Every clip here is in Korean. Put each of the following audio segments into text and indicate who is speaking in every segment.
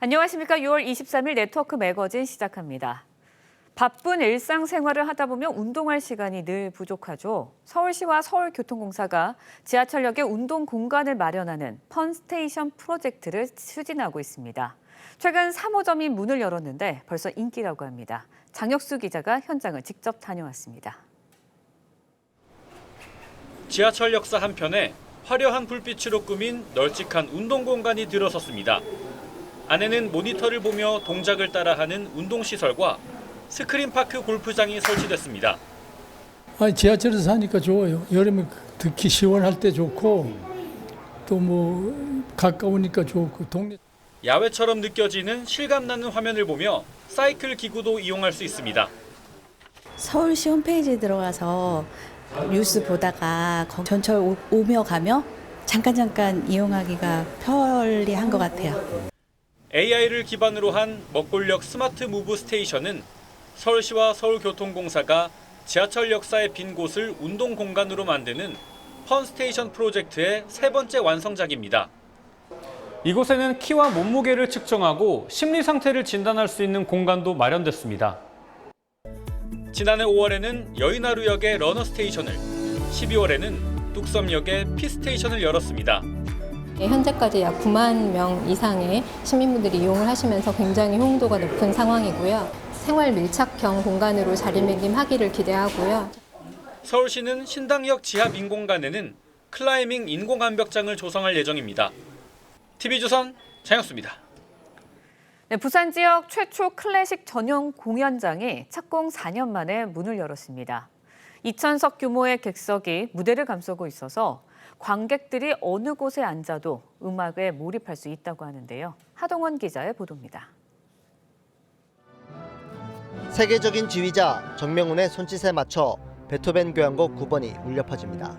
Speaker 1: 안녕하십니까. 6월 23일 네트워크 매거진 시작합니다. 바쁜 일상생활을 하다 보면 운동할 시간이 늘 부족하죠. 서울시와 서울교통공사가 지하철역에 운동 공간을 마련하는 펀스테이션 프로젝트를 추진하고 있습니다. 최근 3호점이 문을 열었는데 벌써 인기라고 합니다. 장혁수 기자가 현장을 직접 다녀왔습니다.
Speaker 2: 지하철 역사 한편에 화려한 불빛으로 꾸민 널찍한 운동 공간이 들어섰습니다. 안에는 모니터를 보며 동작을 따라하는 운동시설과 스크린파크 골프장이 설치됐습니다.
Speaker 3: 지하철에서 사니까 좋아요. 여름에 특히 시원할 때 좋고 또 가까우니까 좋고 동네.
Speaker 2: 야외처럼 느껴지는 실감나는 화면을 보며 사이클 기구도 이용할 수 있습니다.
Speaker 4: 서울시 홈페이지에 들어가서 뉴스 보다가 전철 오며 가며 잠깐 이용하기가 편리한 것 같아요.
Speaker 2: AI를 기반으로 한 먹골역 스마트 무브 스테이션은 서울시와 서울교통공사가 지하철 역사의 빈 곳을 운동 공간으로 만드는 펀스테이션 프로젝트의 세 번째 완성작입니다. 이곳에는 키와 몸무게를 측정하고 심리 상태를 진단할 수 있는 공간도 마련됐습니다. 지난해 5월에는 여의나루역의 러너 스테이션을, 12월에는 뚝섬역의 피 스테이션을 열었습니다.
Speaker 5: 현재까지 약 9만 명 이상의 시민분들이 이용을 하시면서 굉장히 호응도가 높은 상황이고요. 생활 밀착형 공간으로 자리매김하기를 기대하고요.
Speaker 2: 서울시는 신당역 지하 빈 공간에는 클라이밍 인공암벽장을 조성할 예정입니다. TV조선 장혁수입니다.
Speaker 1: 네, 부산 지역 최초 클래식 전용 공연장이 착공 4년 만에 문을 열었습니다. 2,000석 규모의 객석이 무대를 감싸고 있어서 관객들이 어느 곳에 앉아도 음악에 몰입할 수 있다고 하는데요. 하동원 기자의 보도입니다.
Speaker 6: 세계적인 지휘자 정명훈의 손짓에 맞춰 베토벤 교향곡 9번이 울려 퍼집니다.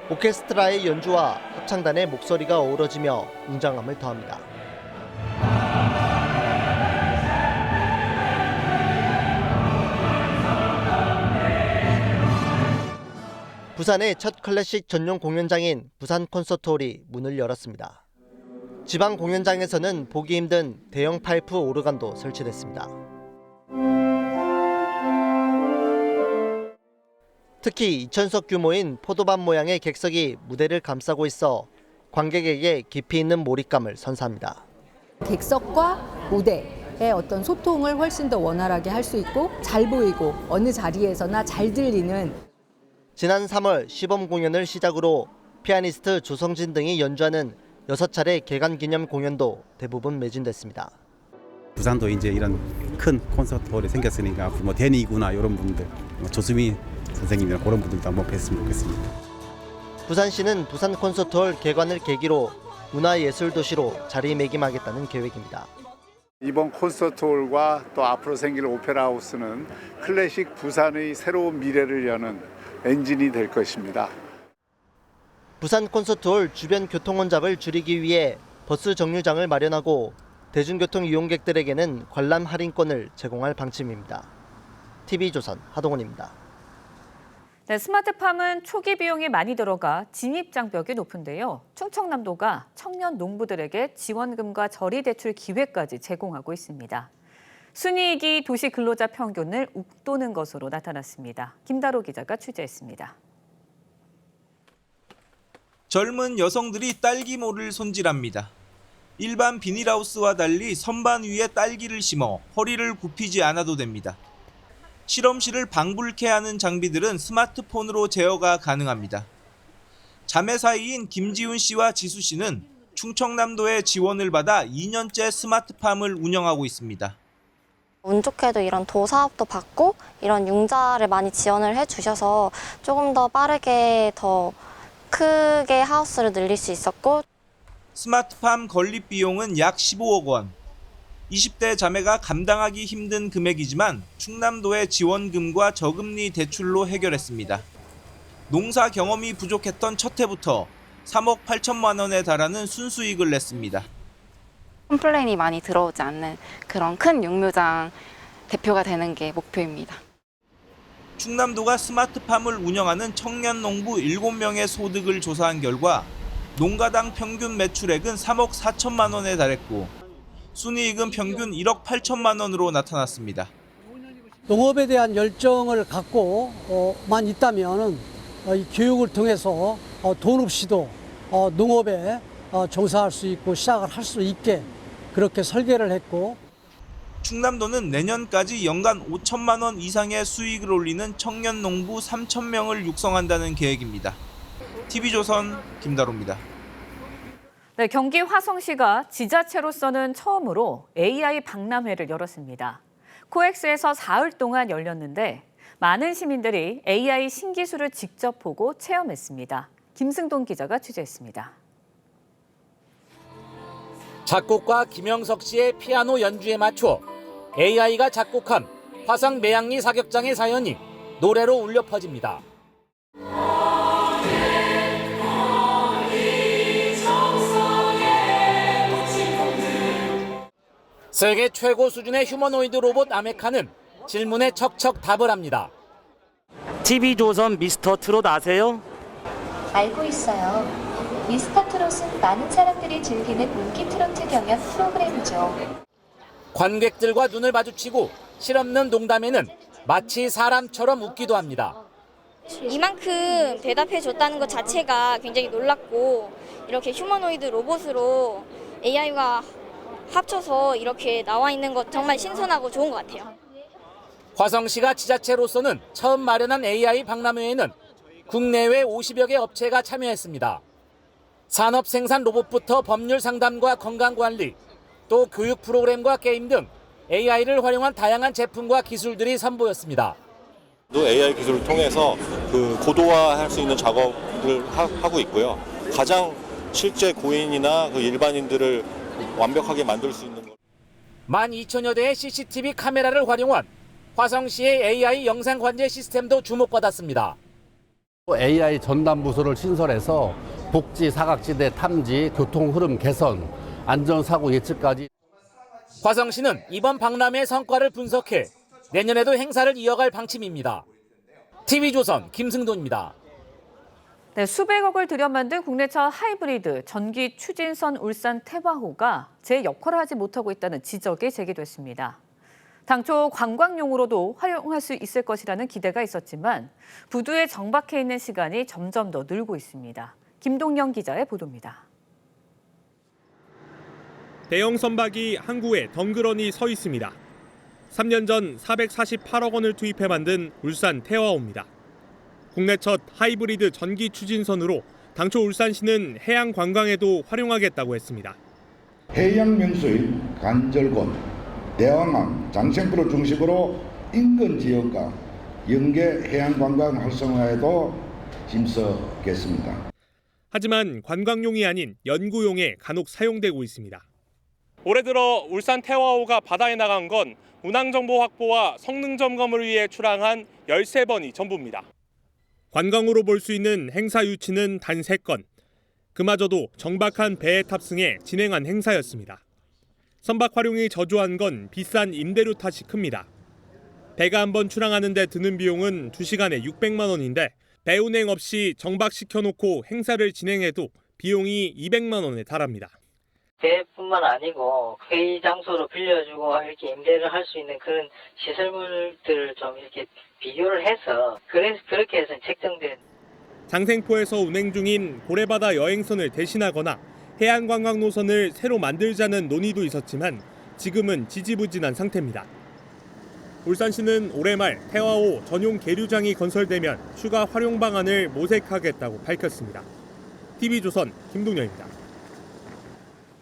Speaker 6: 오케스트라의 연주와 합창단의 목소리가 어우러지며 웅장함을 더합니다. 부산의 첫 클래식 전용 공연장인 부산 콘서트홀이 문을 열었습니다. 지방 공연장에서는 보기 힘든 대형 파이프 오르간도 설치됐습니다. 특히 2,000석 규모인 포도밭 모양의 객석이 무대를 감싸고 있어 관객에게 깊이 있는 몰입감을 선사합니다.
Speaker 7: 객석과 무대의 어떤 소통을 훨씬 더 원활하게 할 수 있고 잘 보이고 어느 자리에서나 잘 들리는.
Speaker 6: 지난 3월 시범 공연을 시작으로 피아니스트 조성진 등이 연주하는 6차례 개관 기념 공연도 대부분 매진됐습니다.
Speaker 8: 부산도 이제 이런 큰 콘서트홀이 생겼으니까 앞으로 데니구나 이런 분들, 조수미 선생님이나 그런 분들도 한번 뵀으면 좋겠습니다.
Speaker 6: 부산시는 부산 콘서트홀 개관을 계기로 문화예술도시로 자리매김하겠다는 계획입니다.
Speaker 9: 이번 콘서트홀과 또 앞으로 생길 오페라하우스는 클래식 부산의 새로운 미래를 여는 엔진이 될 것입니다.
Speaker 6: 부산 콘서트홀 주변 교통 혼잡을 줄이기 위해 버스 정류장을 마련하고 대중교통 이용객들에게는 관람 할인권을 제공할 방침입니다. TV조선 하동원입니다.
Speaker 1: 네, 스마트팜은 초기 비용이 많이 들어가 진입 장벽이 높은데요. 충청남도가 청년 농부들에게 지원금과 저리대출 기회까지 제공하고 있습니다. 순이익이 도시 근로자 평균을 웃도는 것으로 나타났습니다. 김다로 기자가 취재했습니다.
Speaker 10: 젊은 여성들이 딸기모를 손질합니다. 일반 비닐하우스와 달리 선반 위에 딸기를 심어 허리를 굽히지 않아도 됩니다. 실험실을 방불케 하는 장비들은 스마트폰으로 제어가 가능합니다. 자매 사이인 김지훈 씨와 지수 씨는 충청남도의 지원을 받아 2년째 스마트팜을 운영하고 있습니다.
Speaker 11: 운 좋게도 이런 도사업도 받고 이런 융자를 많이 지원을 해주셔서 조금 더 빠르게 더 크게 하우스를 늘릴 수 있었고.
Speaker 10: 스마트팜 건립 비용은 약 15억 원. 20대 자매가 감당하기 힘든 금액이지만 충남도의 지원금과 저금리 대출로 해결했습니다. 농사 경험이 부족했던 첫 해부터 3억 8천만 원에 달하는 순수익을 냈습니다.
Speaker 12: 컴플레인이 많이 들어오지 않는 그런 큰 육묘장 대표가 되는 게 목표입니다.
Speaker 10: 충남도가 스마트팜을 운영하는 청년 농부 7명의 소득을 조사한 결과 농가당 평균 매출액은 3억 4천만 원에 달했고 순이익은 평균 1억 8천만 원으로 나타났습니다.
Speaker 13: 농업에 대한 열정을 갖고만 있다면 이 교육을 통해서 돈 없이도 농업에 종사할 수 있고 시작을 할 수 있게 그렇게 설계를 했고,
Speaker 10: 충남도는 내년까지 연간 5천만 원 이상의 수익을 올리는 청년 농부 3,000명을 육성한다는 계획입니다. TV조선 김다로입니다.
Speaker 1: 네, 경기 화성시가 지자체로서는 처음으로 AI 박람회를 열었습니다. 코엑스에서 사흘 동안 열렸는데 많은 시민들이 AI 신기술을 직접 보고 체험했습니다. 김승동 기자가 취재했습니다.
Speaker 14: 작곡가 김영석 씨의 피아노 연주에 맞춰 AI가 작곡한 화성 매양리 사격장의 사연이 노래로 울려 퍼집니다. 세계 최고 수준의 휴머노이드 로봇 아메카는 질문에 척척 답을 합니다.
Speaker 15: TV조선 미스터 트롯 아세요?
Speaker 16: 알고 있어요. 미스터 트롯은 많은 사람들이 즐기는 인기 트로트 경연 프로그램이죠.
Speaker 14: 관객들과 눈을 마주치고 실없는 농담에는 마치 사람처럼 웃기도 합니다.
Speaker 17: 이만큼 대답해줬다는 것 자체가 굉장히 놀랍고, 이렇게 휴머노이드 로봇으로 AI가 합쳐서 이렇게 나와 있는 것 정말 신선하고 좋은 것 같아요.
Speaker 14: 화성시가 지자체로서는 처음 마련한 AI 박람회에는 국내외 50여 개 업체가 참여했습니다. 산업 생산 로봇부터 법률 상담과 건강관리, 또 교육 프로그램과 게임 등 AI를 활용한 다양한 제품과 기술들이 선보였습니다.
Speaker 18: 또 AI 기술을 통해서 고도화할 수 있는 작업을 하고 있고요. 가장 실제 고인이나 일반인들을 완벽하게 만들 수 있는 것.
Speaker 14: 12,000여 대의 CCTV 카메라를 활용한 화성시의 AI 영상 관제 시스템도 주목받았습니다.
Speaker 19: AI 전담 부서를 신설해서 복지, 사각지대 탐지, 교통 흐름 개선, 안전사고 예측까지.
Speaker 14: 화성시는 이번 박람회 성과를 분석해 내년에도 행사를 이어갈 방침입니다. TV조선 김승돈입니다.
Speaker 1: 네, 수백억을 들여 만든 국내 첫 하이브리드 전기 추진선 울산 태화호가 제 역할을 하지 못하고 있다는 지적이 제기됐습니다. 당초 관광용으로도 활용할 수 있을 것이라는 기대가 있었지만 부두에 정박해 있는 시간이 점점 더 늘고 있습니다. 김동영 기자의 보도입니다.
Speaker 20: 대형 선박이 항구에 덩그러니 서 있습니다. 3년 전 448억 원을 투입해 만든 울산 태화호입니다. 국내 첫 하이브리드 전기 추진선으로 당초 울산시는 해양 관광에도 활용하겠다고 했습니다.
Speaker 21: 해양 명소인 간절곶, 대왕암, 장생포를 중심으로 인근 지역과 연계 해양 관광 활성화에도 힘쓰겠습니다.
Speaker 20: 하지만 관광용이 아닌 연구용에 간혹 사용되고 있습니다. 올해 들어 울산 태화호가 바다에 나간 건 운항 정보 확보와 성능 점검을 위해 출항한 13번이 전부입니다. 관광으로 볼 수 있는 행사 유치는 단 3건. 그마저도 정박한 배에 탑승해 진행한 행사였습니다. 선박 활용이 저조한 건 비싼 임대료 탓이 큽니다. 배가 한 번 출항하는 데 드는 비용은 2시간에 600만 원인데 배 운행 없이 정박시켜놓고 행사를 진행해도 비용이 200만 원에 달합니다.
Speaker 22: 배뿐만 아니고 회의 장소로 빌려주고 이렇게 임대를 할 수 있는 그런 시설물들을 좀 이렇게 비교를 해서 그렇게 해서 책정된.
Speaker 20: 장생포에서 운행 중인 고래바다 여행선을 대신하거나 해안관광 노선을 새로 만들자는 논의도 있었지만 지금은 지지부진한 상태입니다. 울산시는 올해 말 태화호 전용 계류장이 건설되면 추가 활용 방안을 모색하겠다고 밝혔습니다. TV조선 김동영입니다.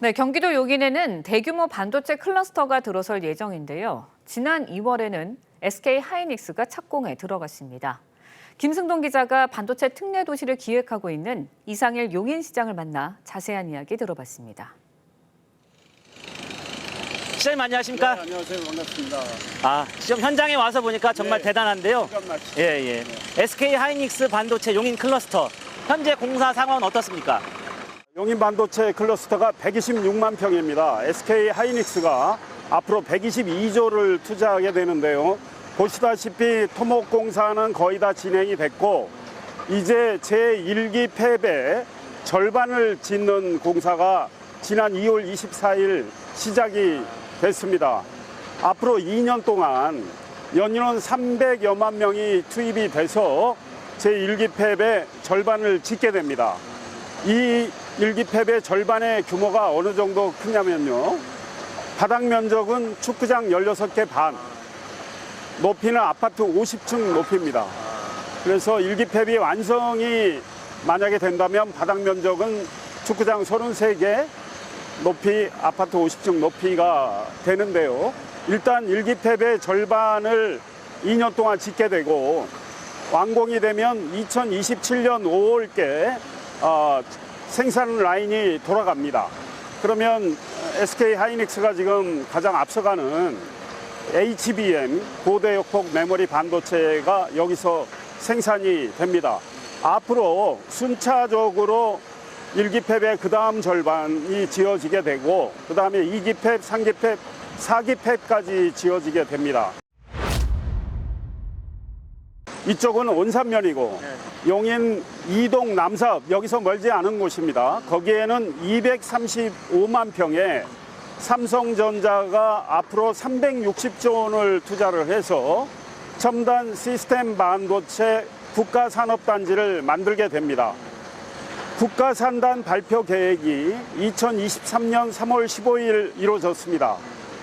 Speaker 1: 네, 경기도 용인에는 대규모 반도체 클러스터가 들어설 예정인데요. 지난 2월에는 SK 하이닉스가 착공에 들어갔습니다. 김승동 기자가 반도체 특례 도시를 기획하고 있는 이상일 용인시장을 만나 자세한 이야기 들어봤습니다.
Speaker 15: 시장님 안녕하십니까?
Speaker 23: 네, 안녕하세요. 반갑습니다.
Speaker 15: 지금 현장에 와서 보니까 정말 대단한데요. 예. SK 하이닉스 반도체 용인 클러스터 현재 공사 상황은 어떻습니까?
Speaker 23: 용인 반도체 클러스터가 126만 평입니다. SK 하이닉스가 앞으로 122조를 투자하게 되는데요. 보시다시피 토목 공사는 거의 다 진행이 됐고 이제 제1기 폐배 절반을 짓는 공사가 지난 2월 24일 시작이 됐습니다. 앞으로 2년 동안 연인원 300여만 명이 투입이 돼서 제1기 팹의 절반을 짓게 됩니다. 이 1기 팹의 절반의 규모가 어느 정도 크냐면요. 바닥 면적은 축구장 16개 반, 높이는 아파트 50층 높이입니다. 그래서 1기 팹이 완성이 만약에 된다면 바닥 면적은 축구장 33개, 높이 아파트 50층 높이가 되는데요. 일단 1기 팹의 절반을 2년 동안 짓게 되고 완공이 되면 2027년 5월께 생산 라인이 돌아갑니다. 그러면 SK 하이닉스가 지금 가장 앞서가는 HBM 고대역폭 메모리 반도체가 여기서 생산이 됩니다. 앞으로 순차적으로 1기 팹의 그 다음 절반이 지어지게 되고 그 다음에 2기 팹, 3기 팹, 4기 팹까지 지어지게 됩니다. 이쪽은 온산면이고 용인 이동 남사업 여기서 멀지 않은 곳입니다. 거기에는 235만 평에 삼성전자가 앞으로 360조 원을 투자를 해서 첨단 시스템 반도체 국가산업단지를 만들게 됩니다. 국가산단 발표 계획이 2023년 3월 15일 이루어졌습니다.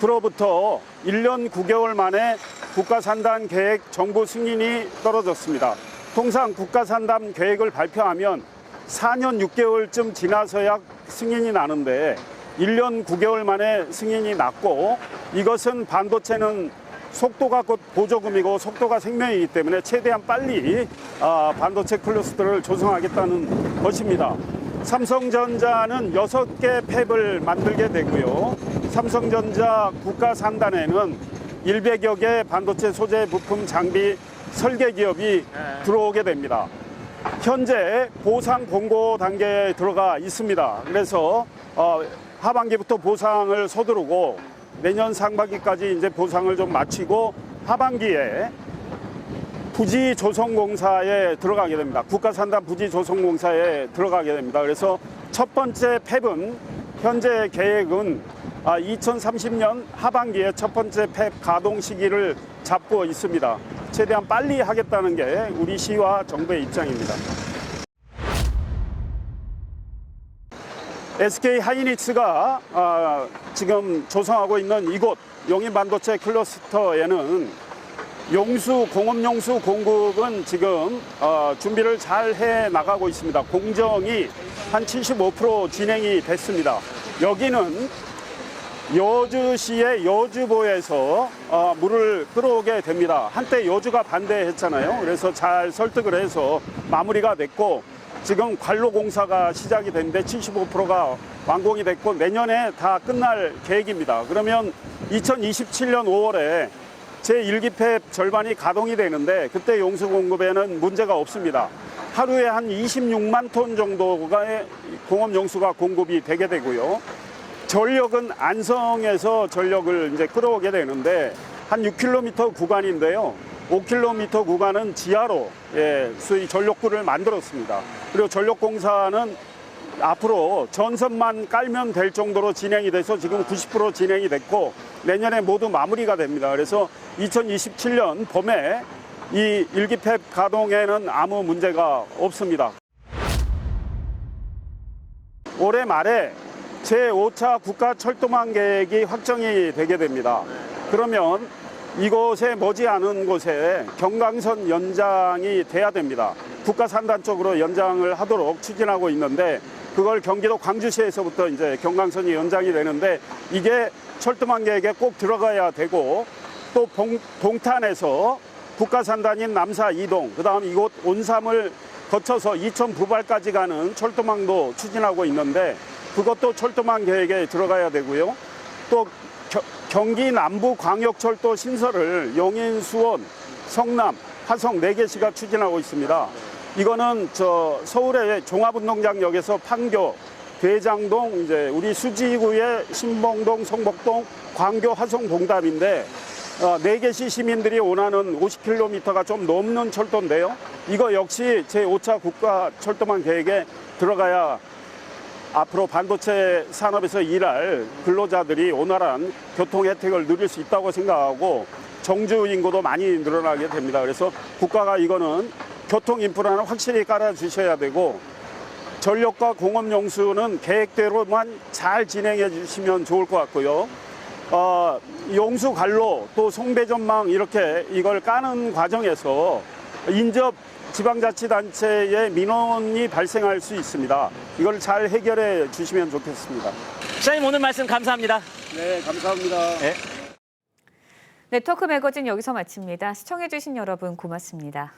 Speaker 23: 그로부터 1년 9개월 만에 국가산단 계획 정부 승인이 떨어졌습니다. 통상 국가산단 계획을 발표하면 4년 6개월쯤 지나서야 승인이 나는데 1년 9개월 만에 승인이 났고 이것은 반도체는 속도가 곧 보조금이고 속도가 생명이기 때문에 최대한 빨리 반도체 클러스터를 조성하겠다는 것입니다. 삼성전자는 6개 팹을 만들게 되고요. 삼성전자 국가산단에는 100여 개 반도체 소재 부품 장비 설계 기업이 들어오게 됩니다. 현재 보상 공고 단계에 들어가 있습니다. 그래서 하반기부터 보상을 서두르고 내년 상반기까지 이제 보상을 좀 마치고 하반기에 부지조성공사에 들어가게 됩니다. 국가산단 부지조성공사에 들어가게 됩니다. 그래서 첫 번째 팹은 현재 계획은 2030년 하반기에 첫 번째 팹 가동 시기를 잡고 있습니다. 최대한 빨리 하겠다는 게 우리 시와 정부의 입장입니다. SK 하이닉스가 지금 조성하고 있는 이곳 용인 반도체 클러스터에는 공업용수 공급은 지금 준비를 잘 해 나가고 있습니다. 공정이 한 75% 진행이 됐습니다. 여기는 여주시의 여주보에서 물을 끌어오게 됩니다. 한때 여주가 반대했잖아요. 그래서 잘 설득을 해서 마무리가 됐고 지금 관로 공사가 시작이 됐는데 75%가 완공이 됐고 내년에 다 끝날 계획입니다. 그러면 2027년 5월에 제1기 팹 절반이 가동이 되는데 그때 용수 공급에는 문제가 없습니다. 하루에 한 26만 톤 정도가 공업 용수가 공급이 되게 되고요. 전력은 안성에서 전력을 이제 끌어오게 되는데 한 6km 구간인데요. 5km 구간은 지하로 수의 전력구를 만들었습니다. 그리고 전력공사는 앞으로 전선만 깔면 될 정도로 진행이 돼서 지금 90% 진행이 됐고 내년에 모두 마무리가 됩니다. 그래서 2027년 봄에 이 1기 팹 가동에는 아무 문제가 없습니다. 올해 말에 제5차 국가철도망 계획이 확정이 되게 됩니다. 그러면 이곳에 머지않은 곳에 경강선 연장이 돼야 됩니다. 국가산단 쪽으로 연장을 하도록 추진하고 있는데 그걸 경기도 광주시에서부터 이제 경강선이 연장이 되는데 이게 철도망 계획에 꼭 들어가야 되고 또 동탄에서 국가산단인 남사 이동 그다음 이곳 온삼을 거쳐서 이천 부발까지 가는 철도망도 추진하고 있는데 그것도 철도망 계획에 들어가야 되고요. 또 경기 남부 광역철도 신설을 용인, 수원, 성남, 화성 4개시가 추진하고 있습니다. 이거는 서울의 종합운동장역에서 판교, 대장동, 이제 우리 수지구의 신봉동, 성복동, 광교, 화성, 봉담인데 4개시 시민들이 원하는 50km가 좀 넘는 철도인데요. 이거 역시 제5차 국가철도망 계획에 들어가야 앞으로 반도체 산업에서 일할 근로자들이 원활한 교통 혜택을 누릴 수 있다고 생각하고 정주 인구도 많이 늘어나게 됩니다. 그래서 국가가 이거는 교통 인프라는 확실히 깔아주셔야 되고 전력과 공업 용수는 계획대로만 잘 진행해 주시면 좋을 것 같고요. 용수 관로 또 송배전망 이렇게 이걸 까는 과정에서 인접 지방자치단체의 민원이 발생할 수 있습니다. 이걸 잘 해결해 주시면 좋겠습니다.
Speaker 15: 시장님 오늘 말씀 감사합니다.
Speaker 23: 네, 감사합니다.
Speaker 1: 네트워크 매거진 여기서 마칩니다. 시청해주신 여러분 고맙습니다.